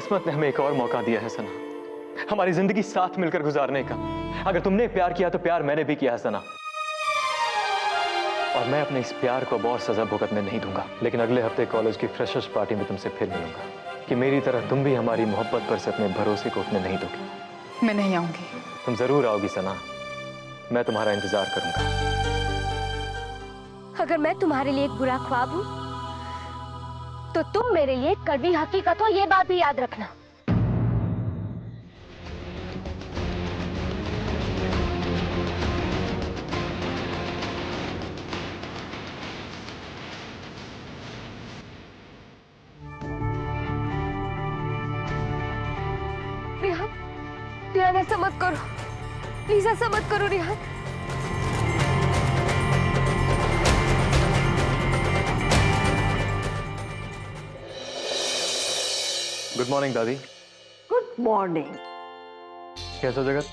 किस्मत ने हमें एक और मौका दिया है सना, हमारी जिंदगी साथ मिलकर गुजारने का। अगर तुमने प्यार किया तो प्यार मैंने भी किया है सना, और मैं अपने इस प्यार को अब और सजा भुगतने नहीं दूंगा। लेकिन अगले हफ्ते कॉलेज की फ्रेशर्स पार्टी में तुमसे फिर मिलूंगा कि मेरी तरह तुम भी हमारी मोहब्बत पर से अपने भरोसे को उठने नहीं दोगी। मैं नहीं आऊंगी। तुम जरूर आओगी सना, मैं तुम्हारा इंतजार करूंगा। अगर मैं तुम्हारे लिए एक बुरा ख्वाब हूं तो तुम मेरे लिए कड़वी हकीकत हो, ये बात भी याद रखना। रिहान, रिहान ऐसा मत करो, प्लीज ऐसा मत करो रिहान। गुड मॉर्निंग दादी। Good morning. कैसा जगत?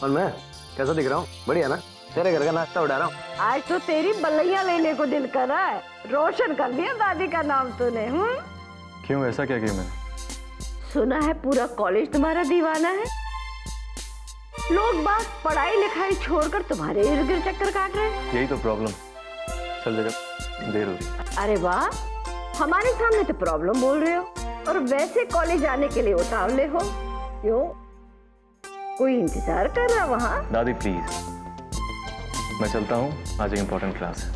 और मैं कैसा दिख रहा हूँ? बढ़िया ना? तेरे घर का नाश्ता उठा रहा हूँ। आज तो तेरी बल्लैया लेने को दिल कर रहा है। रोशन कर दिया दादी का नाम तूने। क्यों, ऐसा क्या किया मैंने? सुना है पूरा कॉलेज तुम्हारा दीवाना है। लोग बात पढ़ाई लिखाई छोड़कर तुम्हारे इर्द गिर्द चक्कर काट रहे हैं। यही तो प्रॉब्लम। चल जगत, देर हो रही। अरे वाह, हमारे सामने तो प्रॉब्लम बोल रहे हो और वैसे कॉलेज आने के लिए उतावले हो। क्यों, कोई इंतजार कर रहा वहाँ? दादी प्लीज, मैं चलता हूँ, आज एक इम्पोर्टेंट क्लास है।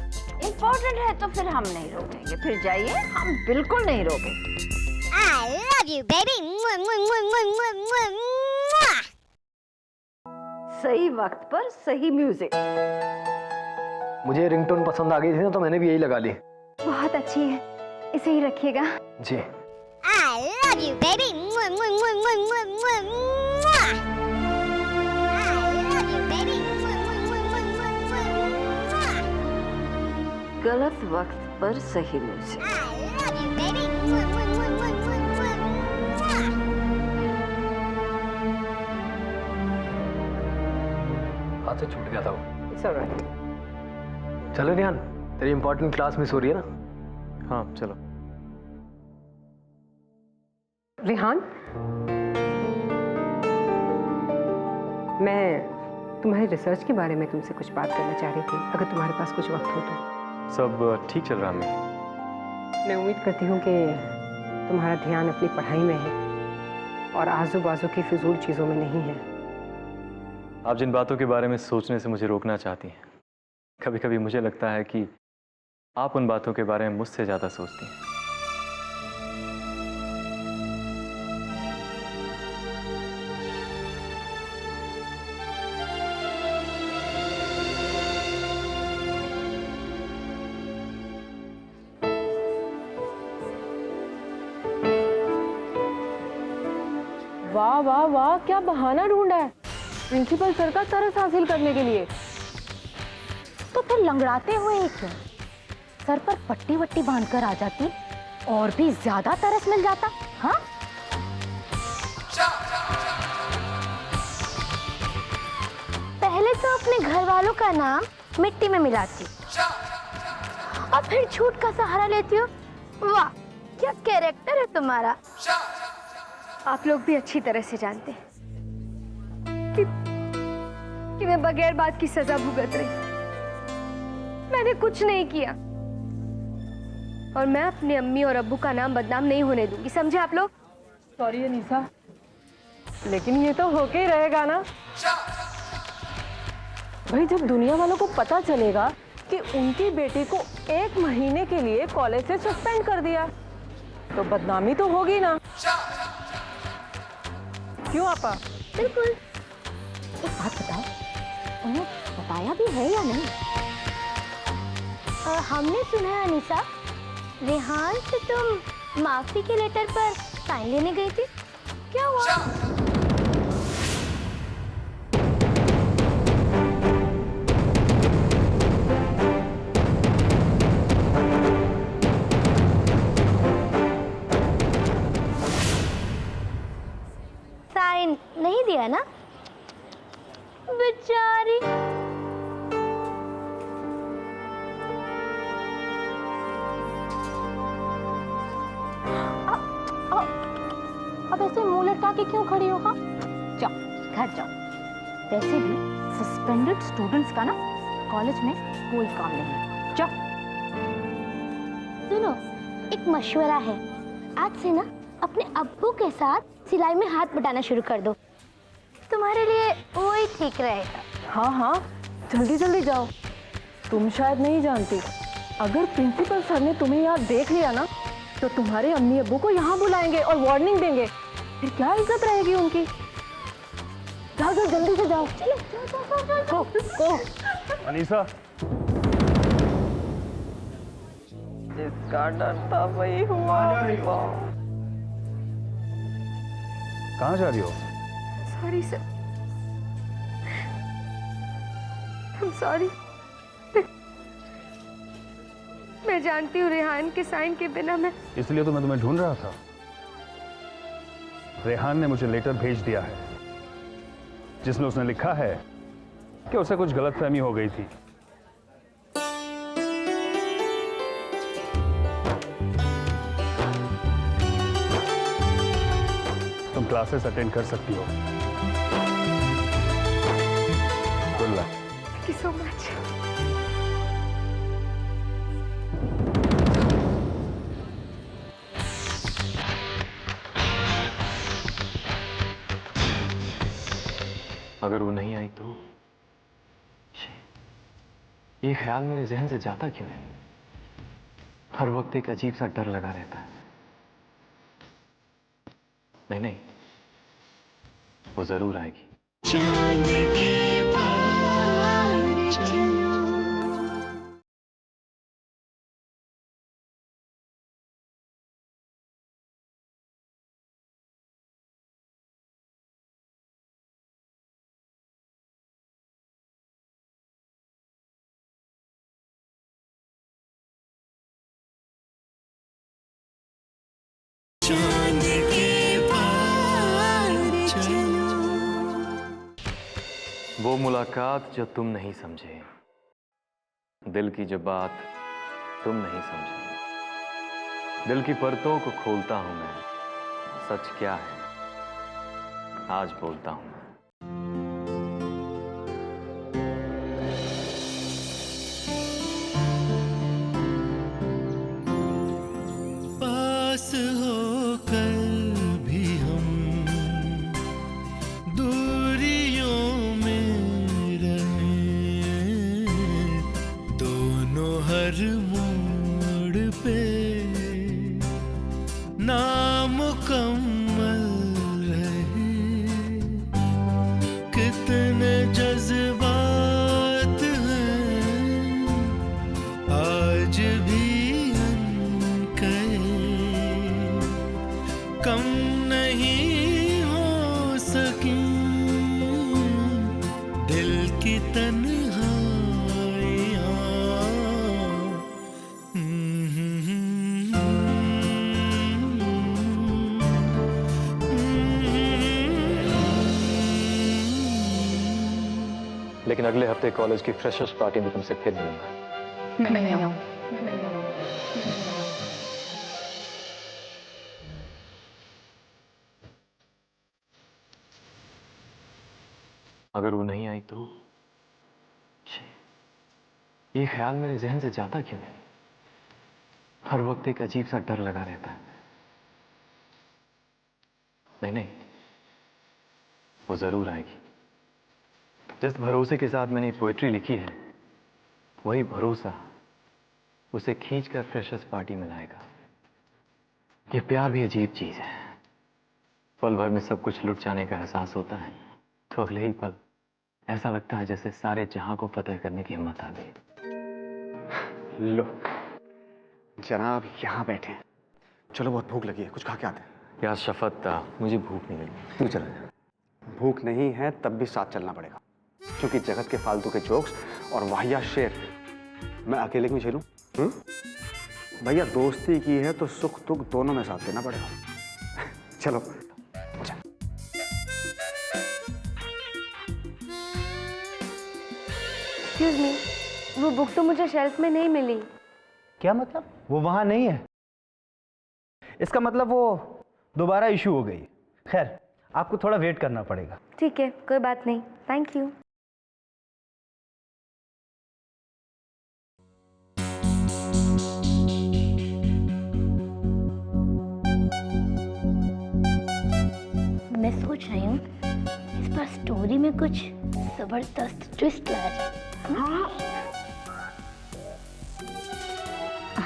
इम्पोर्टेंट है तो फिर हम नहीं रोकेंगे। फिर जाइए, हम बिल्कुल नहीं रोकेंगे। I love you, baby. Mwah, mwah, mwah, mwah, mwah, mwah, mwah. सही वक्त पर सही म्यूजिक। मुझे रिंगटोन पसंद आ गई थी ना, तो मैंने भी यही लगा ली। बहुत अच्छी है, इसे ही रखिएगा। जी। I love you, baby. Mwah, mwah, mwah, mwah, mwah, mwah, mwah. I love you, baby. Mwah, mwah, mwah, mwah, mwah, mwah, mwah. गलत वक्त पर सही music. I love you, baby. Mwah, mwah, mwah, mwah, mwah, mwah, mwah. हाथ से छूट गया था वो। It's all right. चलो रिहान, तेरी इंपॉर्टेंट क्लास मिस हो रही है ना? हाँ चलो। रिहान, मैं तुम्हारी रिसर्च के बारे में तुमसे कुछ बात करना चाह रही थी, अगर तुम्हारे पास कुछ वक्त हो तो। सब ठीक चल रहा है अम्मी। मैं उम्मीद करती हूँ कि तुम्हारा ध्यान अपनी पढ़ाई में है और आजू बाजू की फिजूल चीज़ों में नहीं है। आप जिन बातों के बारे में सोचने से मुझे रोकना चाहती हैं, कभी कभी मुझे लगता है कि आप उन बातों के बारे में मुझसे ज़्यादा सोचती हैं। वाह वाह वाह, क्या बहाना ढूंढा है प्रिंसिपल सर का तरस हासिल करने के लिए। तो फिर लंगड़ाते हुए ही क्यों सर पर पट्टी वट्टी बांधकर आ जाती, और भी ज्यादा तरस मिल जाता। हाँ, पहले तो अपने घर वालों का नाम मिट्टी में मिलाती और फिर झूठ का सहारा लेती हो। वाह, क्या कैरेक्टर है तुम्हारा। आप लोग भी अच्छी तरह से जानते हैं कि मैं बगैर बात की सजा भुगत रही। मैंने कुछ नहीं किया और मैं अपने अम्मी और अब्बू का नाम बदनाम नहीं होने दूंगी, समझे आप लोग? सॉरी अनीसा, लेकिन ये तो होके ही रहेगा ना भाई। जब दुनिया वालों को पता चलेगा कि उनकी बेटी को 1 महीने के लिए कॉलेज से सस्पेंड कर दिया, तो बदनामी तो होगी ना। क्यों आपा? बिल्कुल। एक बात बताओ, उन्हें बताया भी है या नहीं? हमने सुना है अनीसा, रेहान से तुम माफी के लेटर पर साइन लेने गई थी, क्या हुआ? साइन नहीं दिया ना बेचारी। अब ऐसे मुंह लटका के क्यों खड़ी हो? हाँ, जाओ घर जाओ। वैसे भी सस्पेंडेड स्टूडेंट्स का ना कॉलेज में कोई काम नहीं। जाओ। सुनो, एक मशवरा है, आज से ना अपने अब्बू के साथ सिलाई में हाथ बटाना शुरू कर दो, तुम्हारे लिए वो ही ठीक रहेगा। हाँ हाँ, जल्दी जल्दी जाओ। तुम शायद नहीं जानती, अगर प्रिंसिपल सर ने तुम्हें यहाँ देख लिया ना तो तुम्हारे अम्मी अब्बू को यहाँ बुलाएंगे और वार्निंग देंगे, फिर क्या इज्जत रहेगी उनकी। जाओ जाओ, जल्दी से जाओ। चलो go। अनीसा, जिसका डर था वही हुआ। कहाँ जा रही हो? Sorry sir, I'm sorry। मैं जानती हूँ रेहान के साइन के बिना मैं इसलिए तो मैं तुम्हें ढूंढ रहा था। रेहान ने मुझे लेटर भेज दिया है जिसमें उसने लिखा है कि उसे कुछ गलतफहमी हो गई थी। तुम क्लासेस अटेंड कर सकती हो। Good luck. Thank you so much. अगर वो नहीं आई तो? ये ख्याल मेरे जहन से जाता क्यों है? हर वक्त एक अजीब सा डर लगा रहता है। नहीं नहीं, वो जरूर आएगी। वो मुलाकात जो तुम नहीं समझे, दिल की जो बात तुम नहीं समझे, दिल की परतों को खोलता हूं मैं, सच क्या है आज बोलता हूं मैं। पास होकर भी हम दूरियों में रहे, दोनों हर मोड़ पे नामुकम्मल रहे। कितने जज्बात हैं आज भी कम नहीं हो सकी दिल की तन्हाइयाँ। लेकिन अगले हफ्ते कॉलेज की फ्रेशर्स पार्टी में तुमसे फिर मिलूंगा। मैं नहीं आऊँ। अगर वो नहीं आई तो? ये ख्याल मेरे जहन से जाता क्यों है? हर वक्त एक अजीब सा डर लगा रहता है। नहीं नहीं, वो जरूर आएगी। जिस भरोसे के साथ मैंने पोएट्री लिखी है, वही भरोसा उसे खींचकर फ्रेशर्स पार्टी में लाएगा। ये प्यार भी अजीब चीज है। पल भर में सब कुछ लुट जाने का एहसास होता है तो अगले ही पल ऐसा लगता है जैसे सारे जहां को फतेह करने की हिम्मत आ गई। लो जनाब, यहाँ बैठे हैं। चलो, बहुत भूख लगी है, कुछ खा के आते हैं। यार शफत था, मुझे भूख नहीं लगी, तू चला जा। भूख नहीं है तब भी साथ चलना पड़ेगा, क्योंकि जगत के फालतू के जोक्स और वाहियात शेर मैं अकेले क्यों झेलूं? भैया, दोस्ती की है तो सुख दुख दोनों में साथ देना पड़ेगा। चलो अच्छा। एक्सक्यूज मी, वो बुक तो मुझे शेल्फ में नहीं मिली। क्या मतलब? वो वहां नहीं है, इसका मतलब वो दोबारा इशू हो गई। खैर आपको थोड़ा वेट करना पड़ेगा। ठीक है, कोई बात नहीं, थैंक यू। मैं सोच रही हूँ इस बार स्टोरी में कुछ जबरदस्त ट्विस्ट लाया जाए।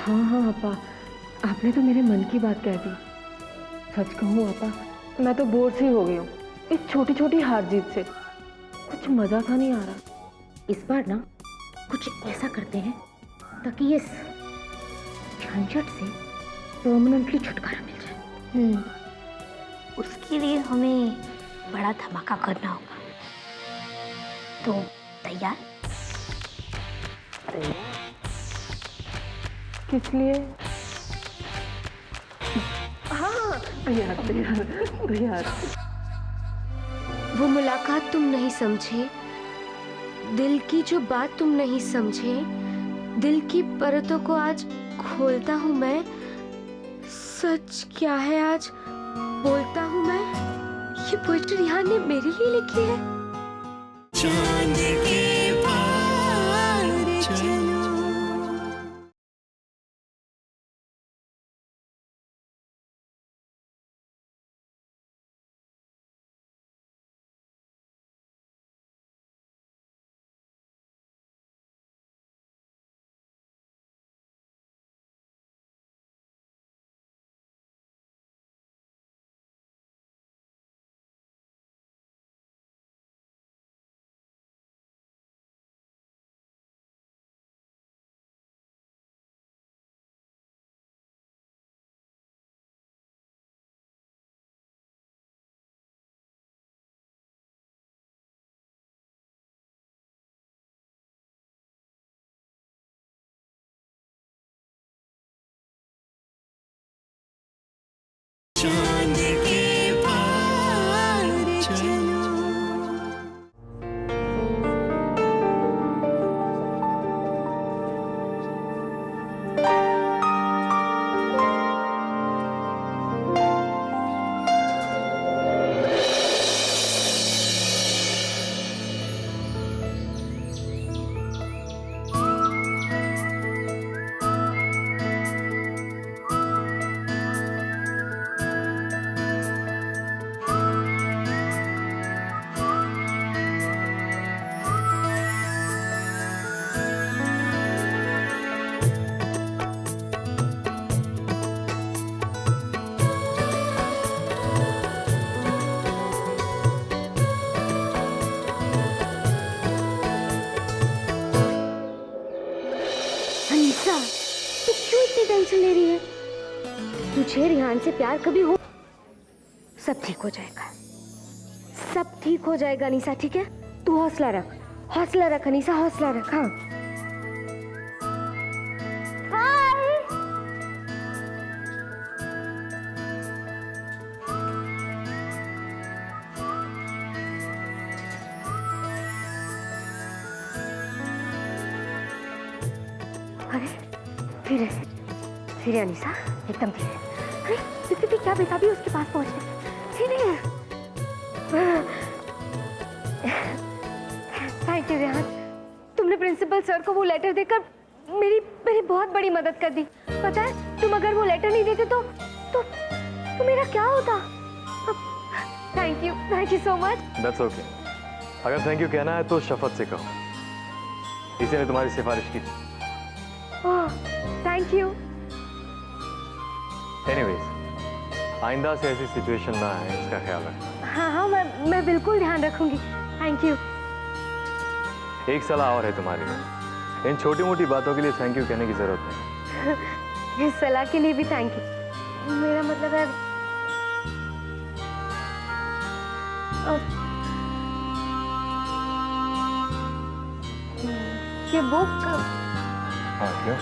हाँ आपा, आपने तो मेरे मन की बात कह दी। सच कहूँ आपा, मैं तो बोर सी हो गई हूँ इस छोटी छोटी हार जीत से। कुछ मजा सा नहीं आ रहा। इस बार ना कुछ ऐसा करते हैं ताकि ये झंझट से परमानेंटली छुटकारा मिल जाए। उसके लिए हमें बड़ा धमाका करना होगा। तो तैयार? किस लिए? हाँ तैयार तैयार तैयार। वो मुलाकात तुम नहीं समझे, दिल की जो बात तुम नहीं समझे, दिल की परतों को आज खोलता हूँ मैं। सच क्या है आज बोलता हूँ मैं। ये पोएट्री रिहान ने मेरे लिए लिखी है। चांद के पार चलो। चांद के पार चलो। अनीसा, तू क्यों इतनी टेंशन ले रही है? तुझे रिहान से प्यार कभी हो, सब ठीक हो जाएगा, सब ठीक हो जाएगा अनीसा, ठीक है? तू हौसला रख अनीसा, हौसला रख। हाँ अरे धीरे अनीसा, एकदम धीरे। अरे दीदी क्या बेताबी उसके पास पहुंचने। धीरे। थैंक यू रिहान, तुमने प्रिंसिपल सर को वो लेटर देकर मेरी बहुत बड़ी मदद कर दी। पता है, तुम अगर वो लेटर नहीं देते तो मेरा क्या होता? Thank you so much. That's okay. अगर थैंक यू कहना है तो शफत से कहो, इसी ने तुम्हारी सिफारिश की थी। Thank you. एनीवेज, आइंदा से ऐसी सिचुएशन ना आए, इसका ख्याल रखना। हाँ मैं बिल्कुल ध्यान रखूंगी। Thank you. एक सलाह और है तुम्हारी, इन छोटी मोटी बातों के लिए थैंक यू कहने की जरूरत नहीं। इस सलाह के लिए भी थैंक यू। मेरा मतलब है ये बुक। हाँ क्यों?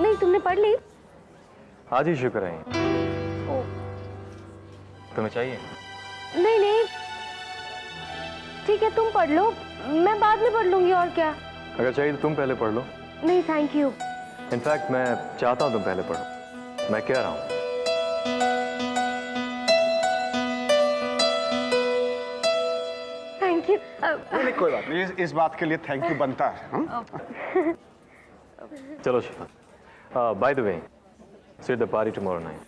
नहीं, तुमने पढ़ ली? आज ही शुक्र है। तुम्हें चाहिए? नहीं ठीक है, तुम पढ़ लो, मैं बाद में पढ़ लूंगी। और क्या? अगर चाहिए तो तुम पहले पढ़ लो। नहीं थैंक यू। इनफैक्ट मैं चाहता हूं तुम पहले पढ़ो। मैं कह रहा हूं कोई बात नहीं, इस बात के लिए थैंक यू बनता है। चलो शिफा, by the way, see the party tomorrow night.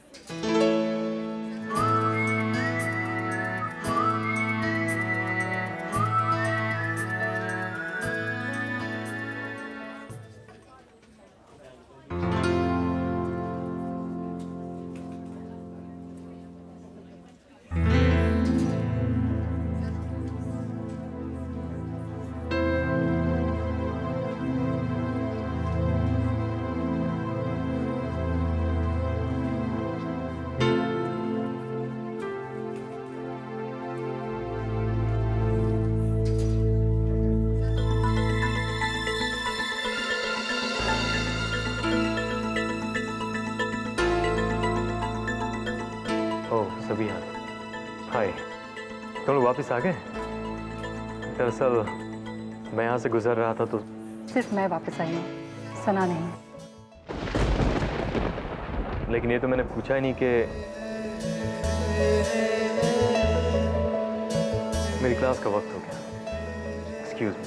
सभी हाय, तुम लोग वापस आ गए? दरअसल मैं यहाँ से गुजर रहा था तो सिर्फ मैं वापस आई हूँ, सना नहीं। लेकिन ये तो मैंने पूछा ही नहीं कि मेरी क्लास का वक्त हो गया। Excuse me.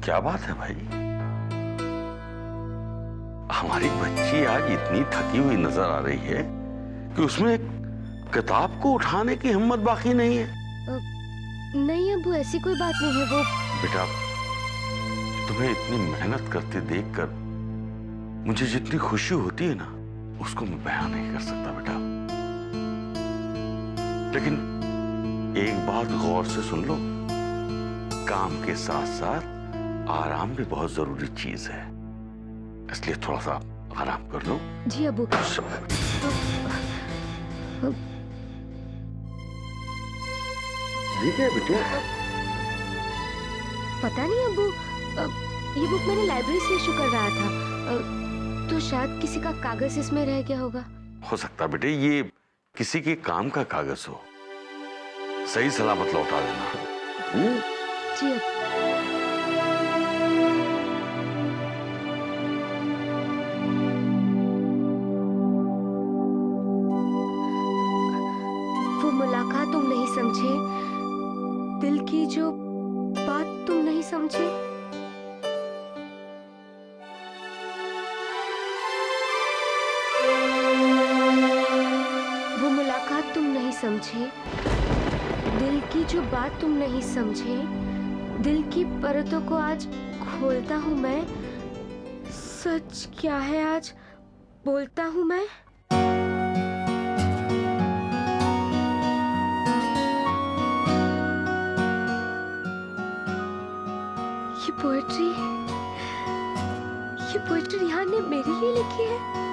क्या बात है भाई, हमारी बच्ची आज इतनी थकी हुई नजर आ रही है कि उसमें एक किताब को उठाने की हिम्मत बाकी नहीं है। नहीं अब्बू, ऐसी कोई बात नहीं है। वो बेटा, तुम्हें इतनी मेहनत करते देखकर मुझे जितनी खुशी होती है ना, उसको मैं बयान नहीं कर सकता बेटा। लेकिन एक बात गौर से सुन लो, काम के साथ साथ आराम भी बहुत जरूरी चीज है, इसलिए थोड़ा सा आराम कर लो। जी अब्बू। ठीक है बेटे। पता नहीं अब्बू, ये बुक मैंने लाइब्रेरी से इशू कर रहा था, तो शायद किसी का कागज इसमें रह गया होगा। हो सकता बेटे ये किसी के काम का कागज हो, सही सलामत लौटा देना। जी अब्बू। वो मुलाकात तुम नहीं समझे, दिल की जो बात तुम नहीं समझे। वो मुलाकात तुम नहीं समझे, दिल की जो बात तुम नहीं समझे। दिल की परतों को आज खोलता हूँ मैं, सच क्या है आज बोलता हूँ मैं। ये पोएट्री रिहान ने मेरे लिए लिखी है।